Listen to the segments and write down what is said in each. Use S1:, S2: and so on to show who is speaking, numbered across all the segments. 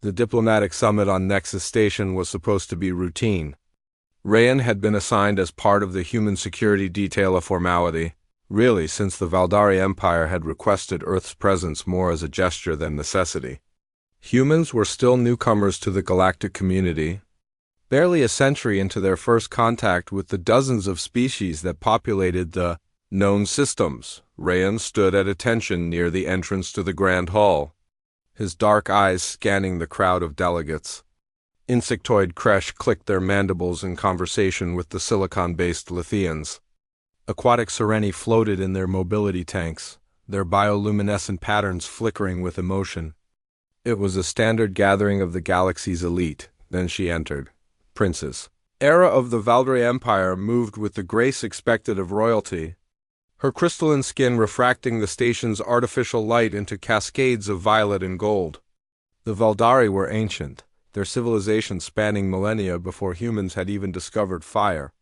S1: The diplomatic summit on Nexus Station was supposed to be routine. Rayan had been assigned as part of the human security detail a formality, really, since the Valdari Empire had requested Earth's presence more as a gesture than necessity. Humans were still newcomers to the galactic community, barely a century into their first contact with the dozens of species that populated the known systems. Rayan stood at attention near the entrance to the Grand Hall, his dark eyes scanning the crowd of delegates. Insectoid Kresh clicked their mandibles in conversation with the silicon-based Lithians. Aquatic Sereni floated in their mobility tanks, their bioluminescent patterns flickering with emotion. It was a standard gathering of the galaxy's elite. Then she entered. Princess. Era of the Valdari Empire moved with the grace expected of royalty, her crystalline skin refracting the station's artificial light into cascades of violet and gold. The Valdari were ancient, their civilization spanning millennia before humans had even discovered fire.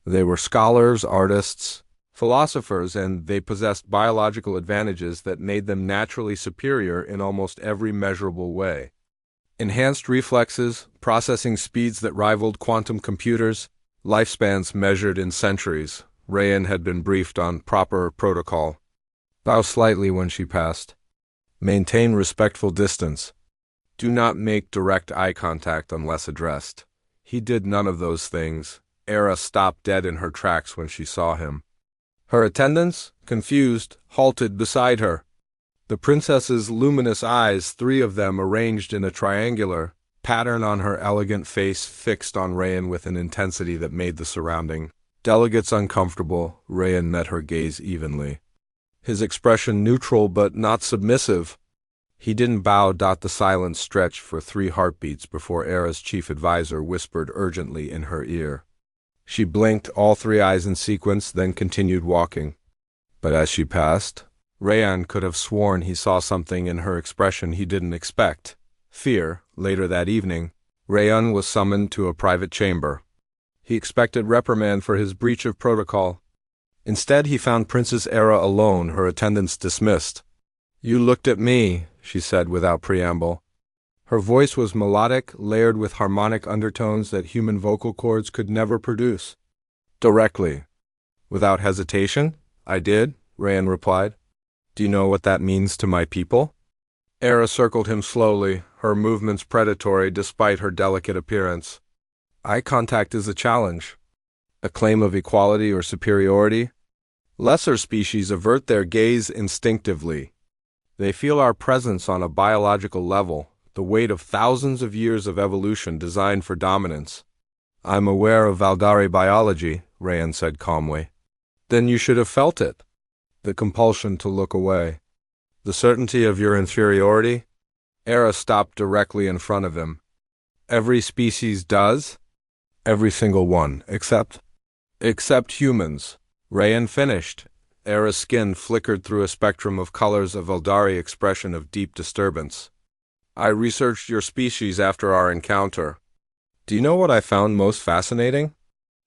S1: They were scholars, artists, philosophers, and they possessed biological advantages that made them naturally superior in almost every measurable way. Enhanced reflexes, processing speeds that rivaled quantum computers, lifespans measured in centuries. Rayan had been briefed on proper protocol. Bow slightly when she passed. Maintain respectful distance. Do not make direct eye contact unless addressed. He did none of those things. Era stopped dead in her tracks when she saw him. Her attendants, confused, halted beside her. The princess's luminous eyes, three of them arranged in a triangular pattern on her elegant face, fixed on Rayan with an intensity that made the surrounding delegates uncomfortable. Rayan met her gaze evenly, his expression neutral but not submissive. He didn't bow. The silence stretched for 3 heartbeats before Era's chief advisor whispered urgently in her ear. She blinked, all 3 eyes in sequence, then continued walking. But as she passed, Rayan could have sworn he saw something in her expression he didn't expect. Fear. Later that evening, Rayan was summoned to a private chamber. He expected reprimand for his breach of protocol. Instead, he found Princess Era alone, her attendants dismissed. "You looked at me," she said without preamble. Her voice was melodic, layered with harmonic undertones that human vocal cords could never produce. Directly. Without hesitation? "I did," Rayan replied. "Do you know what that means to my people?" Era circled him slowly, her movements predatory despite her delicate appearance. Eye contact is a challenge. A claim of equality or superiority. Lesser species avert their gaze instinctively. They feel our presence on a biological level, the weight of thousands of years of evolution designed for dominance. "I'm aware of Valdari biology," Rayan said calmly. "Then you should have felt it. The compulsion to look away. The certainty of your inferiority." Era stopped directly in front of him. "Every species does?" "Every single one, except humans." Rayan finished. Era's skin flickered through a spectrum of colors, a Valdari expression of deep disturbance. "I researched your species after our encounter. Do you know what I found most fascinating?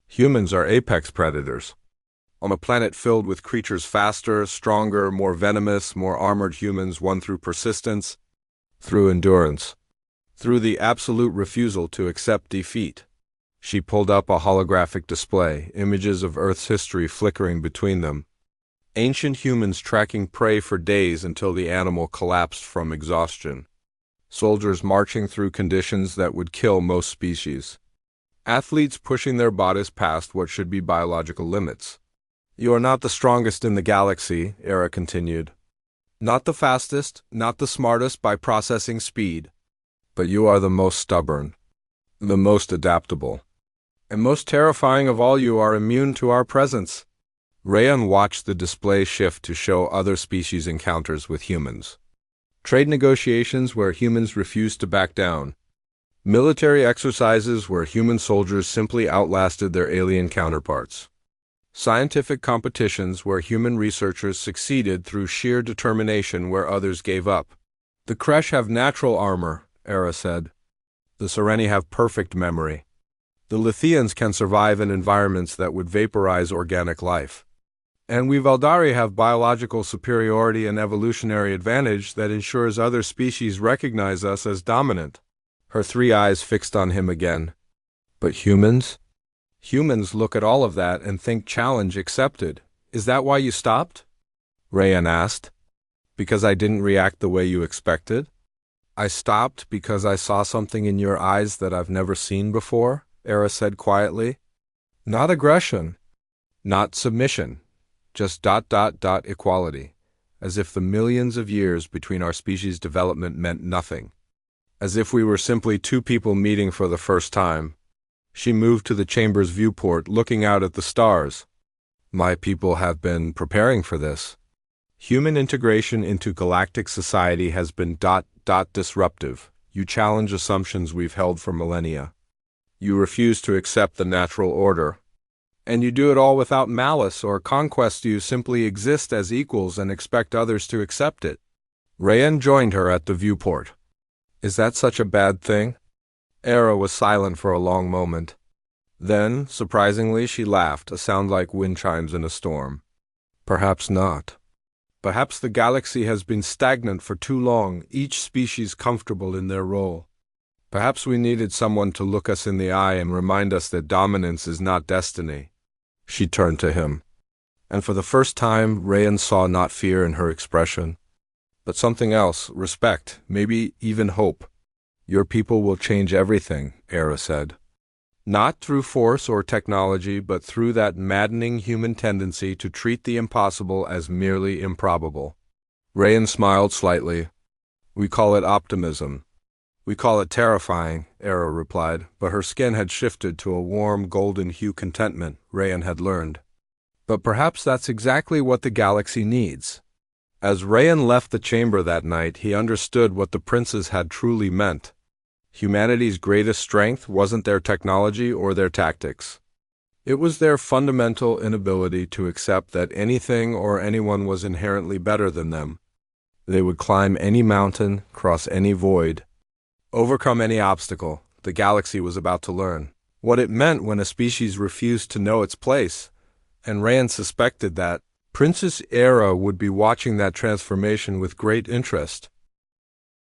S1: Humans are apex predators. On a planet filled with creatures faster, stronger, more venomous, more armored, humans won through persistence, through endurance, through the absolute refusal to accept defeat." She pulled up a holographic display, images of Earth's history flickering between them. Ancient humans tracking prey for days until the animal collapsed from exhaustion. Soldiers marching through conditions that would kill most species. Athletes pushing their bodies past what should be biological limits. "You are not the strongest in the galaxy," Era continued. "Not the fastest, not the smartest by processing speed. But you are the most stubborn, the most adaptable. And most terrifying of all, you are immune to our presence." Rayan watched the display shift to show other species encounters with humans. Trade negotiations where humans refused to back down. Military exercises where human soldiers simply outlasted their alien counterparts. Scientific competitions where human researchers succeeded through sheer determination where others gave up. "The Kresh have natural armor," Era said. "The Sereni have perfect memory. The Lithians can survive in environments that would vaporize organic life. And we Valdari have biological superiority and evolutionary advantage that ensures other species recognize us as dominant." her three eyes fixed on him again. But humans? Humans look at all of that and think challenge accepted. Is that why you stopped? Rayan asked. Because I didn't react the way you expected? I stopped because I saw something in your eyes that I've never seen before, Era said quietly. Not aggression. Not submission. Just ... equality. As if the millions of years between our species' development meant nothing. As if we were simply two people meeting for the first time. She moved to the chamber's viewport, looking out at the stars. My people have been preparing for this. Human integration into galactic society has been ... disruptive. You challenge assumptions we've held for millennia. You refuse to accept the natural order. And you do it all without malice or conquest. You simply exist as equals and expect others to accept it. Rayan joined her at the viewport. Is that such a bad thing? Era was silent for a long moment. Then, surprisingly, she laughed, a sound like wind chimes in a storm. Perhaps not. Perhaps the galaxy has been stagnant for too long, each species comfortable in their role. Perhaps we needed someone to look us in the eye and remind us that dominance is not destiny. She turned to him. And for the first time, Rayan saw not fear in her expression, but something else, respect, maybe even hope. Your people will change everything, Era said. Not through force or technology, but through that maddening human tendency to treat the impossible as merely improbable. Rayan smiled slightly. We call it optimism. We call it terrifying, Era replied, but her skin had shifted to a warm golden hue contentment, Rayan had learned. But perhaps that's exactly what the galaxy needs. As Rayan left the chamber that night, he understood what the princes had truly meant. Humanity's greatest strength wasn't their technology or their tactics. It was their fundamental inability to accept that anything or anyone was inherently better than them. They would climb any mountain, cross any void, overcome any obstacle. The galaxy was about to learn what it meant when a species refused to know its place, and Rayan suspected that Princess Era would be watching that transformation with great interest.